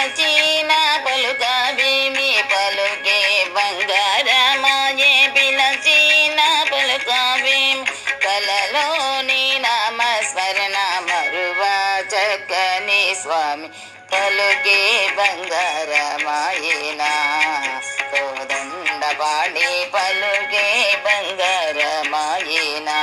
పిలచిన పలుకవేమి పలుకే బంగారమాయే పిలచిన పలుకవేమి కలలోని నామస్మరణ మరువా చక్కని స్వామి పలుకే బంగారమాయేనా కోదండపాణి పలుకే బంగారమాయేనా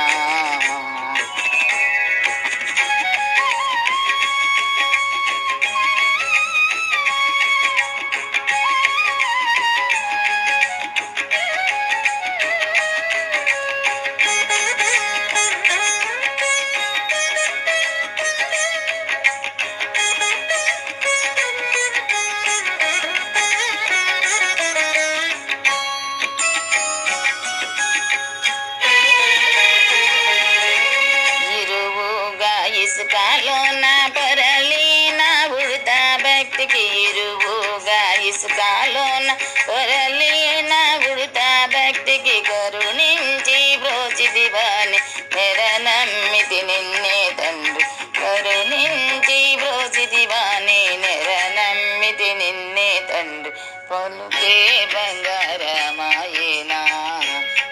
ఇసుకాలోన పొరలిన ఉడత భక్తికి ఇరువుగా ఇసుకాలోన పొరలిన ఉడత భక్తికి కరుణించి బ్రోచిదివాని నెరనమ్మితి నిన్నే తండ్రి కరుణించి బ్రోచిదివాని నెరనమ్మితి నిన్నే తండ్రి పలుకే బంగారమాయేనా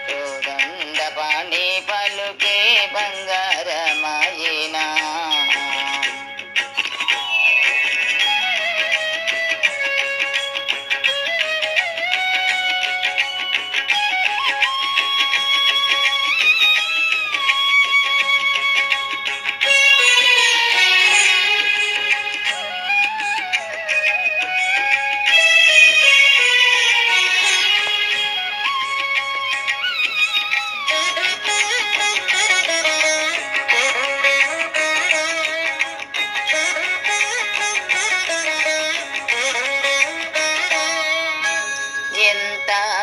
కోదండపాణి పలుకే బంగారమాయేనా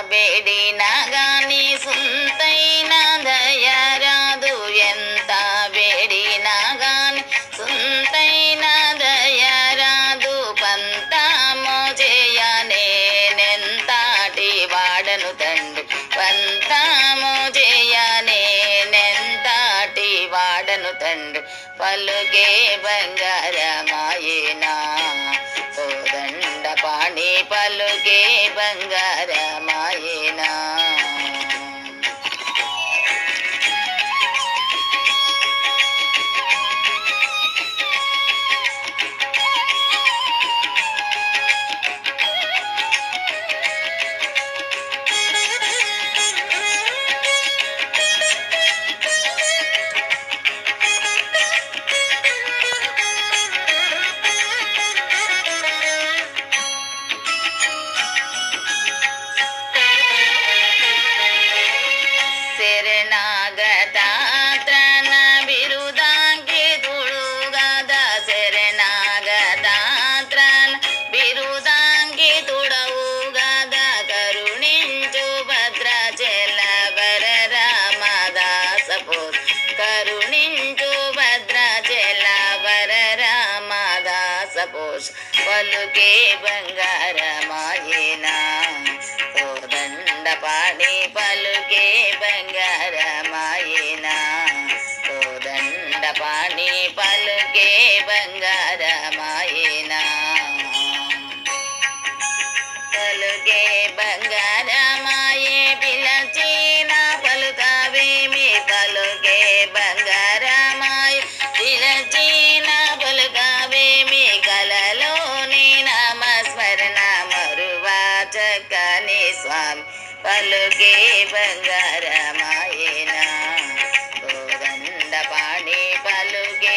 ಬೇಡಿನ ಗಾನಿ ಸುಂತೈನ ದಯರಾದು ಎಂತ ಬೇಡಿನ ಗಾನಿ ಸುಂತೈನ ದಯರಾದು ಪಂತ ಮೋಜೆಯನೇನೆಂತಾಟಿ ವಾಡನು ತಂಡು ಪಂತ ಮೋಜೆಯನೇನೆಂತಾಟಿ వాడను తండ్రి పలుకే బంగారమాయేనా కోదండపాణి పలుకే బంగారమాయేనా ಶರಣಾಗತಾತ್ರನ ಬಿರುದಾಂಗಿ ತುಳುಗದ ಶರಣಾಗತಾತ್ರನ ಬಿರುದಾಂಗಿ ತುಡವುಗದ ಕರುಣಿಂಚು ಭದ್ರಾಚಲ ವರ ರಾಮದಾಸ ಪೋಸ್ ಕರುಣಿಂಚು ಭದ್ರಾಚಲ ವರ ರಾಮದಾಸ ಪೋಷ್ పలుకే బంగారమాయేనా కోదండపాణి పలుకే బంగారమాయేనా కోదండపాణి పలుకే బంగారమాయేనా పలుకే బంగారమాయే పిలచిన పలుకవేమి పలుకే బంగారమాయే పిలచిన పలుకవేమి కలలోని నామస్మరణ మరువా చక్కని స్వామి పలుకే బంగారమాయేనా కోదండపాణి పలుకే